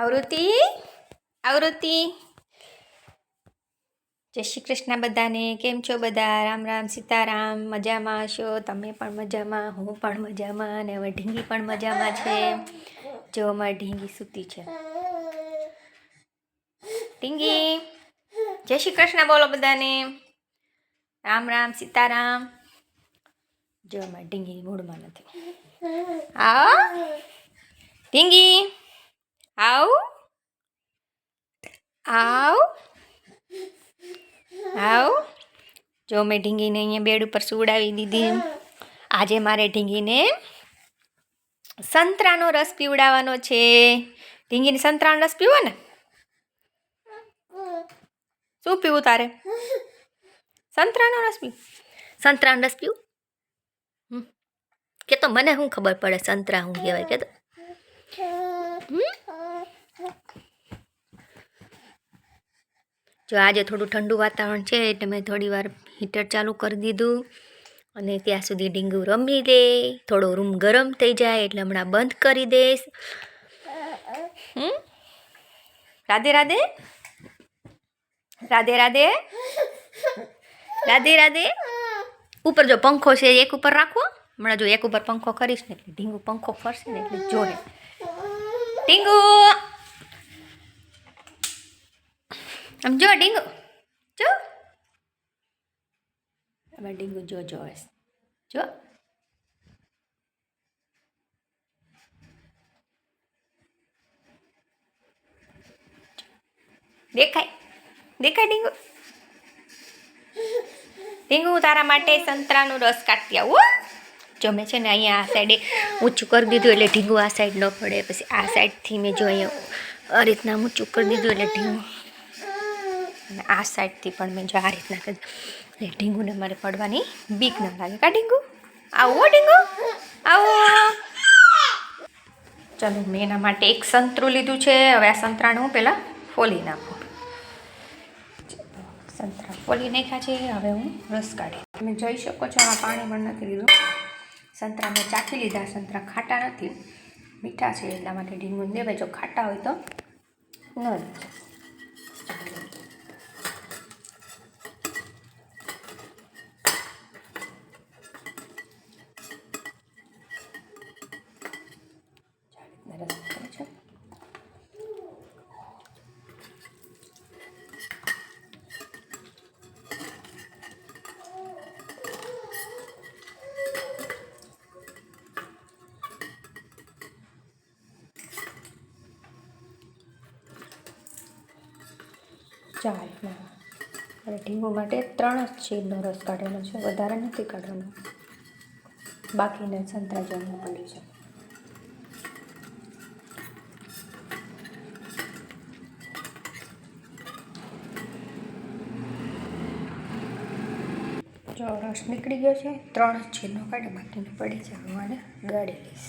આવૃત્તિ આવૃત્તિ જય શ્રી કૃષ્ણ બધાને. કેમ છો બધા? રામ રામ સીતારામ. મજામાં હશો? તમે પણ મજામાં, હું પણ મજામાં, અને હવે ઢીંગી પણ મજામાં છે. જો અમારી ઢીંગી સૂતી છે. ઢીંગી જય શ્રી કૃષ્ણ બોલો બધાને. રામ રામ સીતારામ. જો અમારી ઢીંગી મૂડમાં નથી. આવ ઢીંગી આવ આવ આવ. જો મેં ઢીંગીને અહીંયા બેડ ઉપર સુવડાવી દીધી. આજે મારે ઢીંગીને સંતરાનો રસ પીવડાવવાનો છે. ઢીંગીને સંતરાનો રસ પીવો ને? શું પીવું તારે? સંતરાનો રસ પીવું? સંતરાનો રસ પીવું? કે તો મને શું ખબર પડે સંતરા શું કહેવાય? કે તો જો આજે થોડું ઠંડુ વાતાવરણ છે એટલે મેં થોડી વાર હીટર ચાલુ કરી દીધું, અને ત્યાં સુધી ઢીંગુ રમી લે. થોડો રૂમ ગરમ થઈ જાય એટલે હમણાં બંધ કરી દઈશ. રાધે રાધે રાધે રાધે રાધે રાધે. ઉપર જો પંખો છે એક ઉપર રાખવો. હમણાં જો એક ઉપર પંખો કરીશ ને એટલે ઢીંગુ પંખો ફરશે ને એટલે જોડે. ઢીંગુ આમ જો ઢીંગુ જો. હવે ઢીંગુ જો જોવે જો. દેખાય દેખાય ઢીંગુ. ઢીંગુ તારા માટે સંતરાનો રસ કાઢતી આવું. જો મેં છે ને અહીંયા આ સાઈડે ઊંચું કરી દીધું એટલે ઢીંગુ આ સાઈડ ન પડે. પછી આ સાઈડથી મેં જો અહીંયા આ રીતના ઊંચું કરી દીધું એટલે ઢીંગુ, અને આ સાઈડથી પણ મેં જો આ રીતના કરી એટલે ઢીંગુને મારે પડવાની બીક ન લાગે. કા ઢીંગુ? આવો ઢીંગુ આવો. ચાલો મેં એના માટે એક સંતરું લીધું છે. હવે આ સંતરાને હું પહેલાં ફોલી નાખું. સંતરા ફોલી નાખ્યા છે. હવે હું રસ કાઢી. તમે જોઈ શકો છો આ પાણી પણ નથી લીધું. સંતરા મેં ચાખી લીધા. સંતરા ખાટા નથી, મીઠા છે, એટલા માટે ઢીંગુને દેવે. જો ખાટા હોય તો ન દેજો. ચાલ હવે ઢીંગુ માટે 3 જ છેદનો રસ કાઢવાનો છે, વધારે નથી કાઢવાનો. બાકીના સંતરા જમવા પડી છે. જો રસ નીકળી ગયો છે. 3 જ છેદનો કાઢે, બાકીને પડી છે. હું આને ગાળી લઈશ.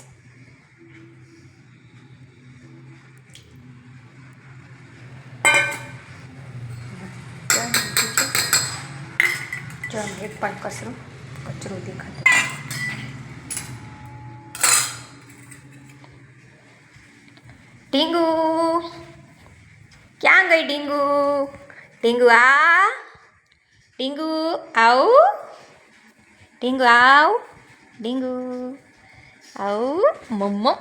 જો એક પણ કચરું દેખાતું. ઢીંગુ ક્યાં ગઈ? ઢીંગુ ઢીંગુ આ ઢીંગુ આવ. ઢીંગુ આવ. ઢીંગુ આવ. મમ્મા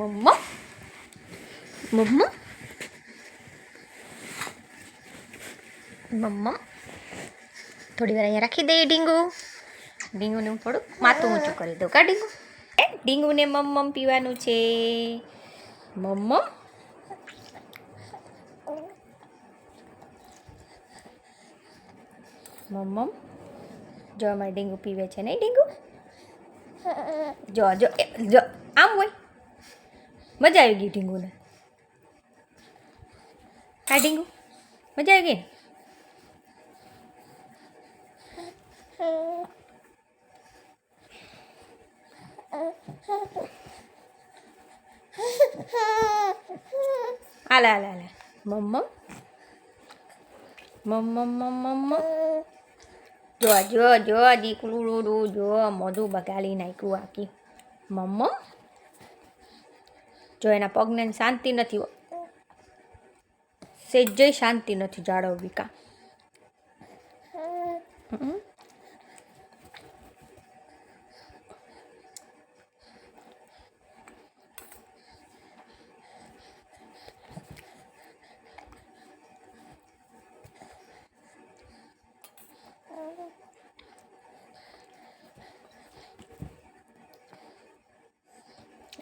મમ્મા મમ્મા મમ્મા. થોડી વાર અહીંયા રાખી દઈએ ઢીંગુ. ઢીંગુને હું થોડુંક માથું ઊંચું કરી દઉં. કા ઢીંગુ? ઢીંગુને મમ્મમ પીવાનું છે. મમ્મમ મમ્મમ. જો અમારે ઢીંગુ પીવે છે નહીં ઢીંગુ? જો જો જો આમ હોય. મજા આવી ગઈ ઢીંગુને. હા ઢીંગુ મજા આવી ગઈ. હાલે હાલે હાલે. મમ્મમ મમ્મમ મમ્મમ. જો જો જો દીકલું જો મોઢું બગાડી નાખ્યું આખી. મમ્મમ જો એના પગને શાંતિ નથી, સેજય શાંતિ નથી જાળવવી કા.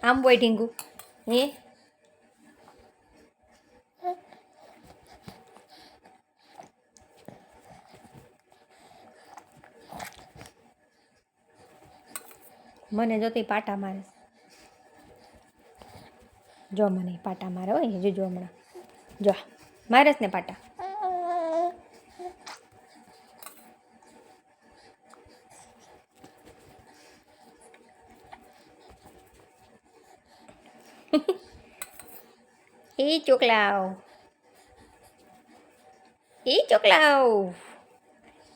આમ બોય ઢીંગુ હે. મને જોતી પાટા મારે, જો મને પાટા મારે હોય જોજો હમણાં, જો મારે ને પાટા. એ ચોકલાવ, એ ચોકલાવ,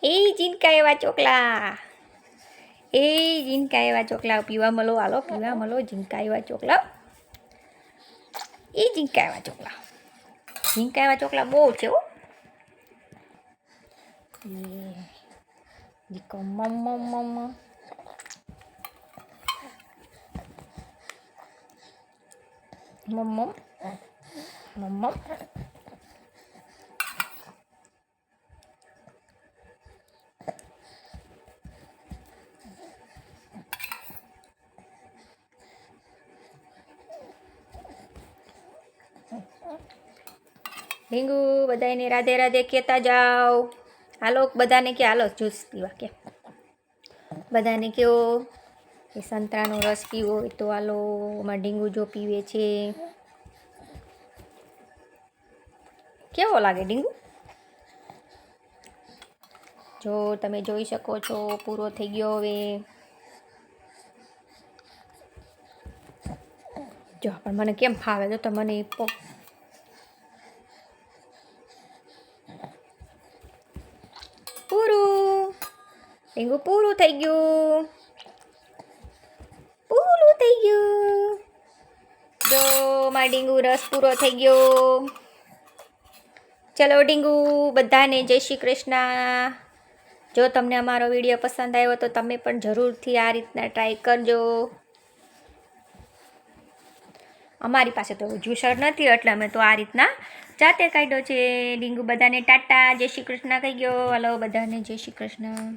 એ જીનકા એવા ચોકલા, એ જીનકા એવા ચોકલાવ પીવા મળો, હાલો પીવા મળો, જીનકા એવા ચોકલાવ, એ જીનકા એવા ચોકલા, જીનકા એવા ચોકલા બહુ છે હો. જીકો મમ મમ મમ. ઢીંગુ બધાને રાધે રાધે કહેતા જાઓ. હાલો બધાને કે હાલો જ્યુસ પીવા કે, બધાને કહો કે સંતરાનો રસ પીવો હોય તો હાલો. અમારા ઢીંગુ જો પીવે છે. કેવો લાગે ઢીંગુ? જો તમે જોઈ શકો છો પૂરો થઈ ગયો હવે. જો પણ મને કેમ ફાવે, જો તો મને પૂરું ઢીંગુ પૂરું થઈ ગયું, પૂરું થઈ ગયું. જો મારા ઢીંગુ રસ પૂરો થઈ ગયો. ચલો ઢીંગુ બધાને જય શ્રી કૃષ્ણ. જો તમને અમારો વિડીયો પસંદ આવ્યો તો તમે પણ જરૂરથી આ રીતના ટ્રાય કરજો. અમારી પાસે તો જ્યુસર નથી એટલે અમે તો આ રીતના જાતે કાઢ્યો છે. ઢીંગુ બધાને ટાટા જય શ્રી કૃષ્ણ કહી ગયો. હલો બધાને જય શ્રી કૃષ્ણ.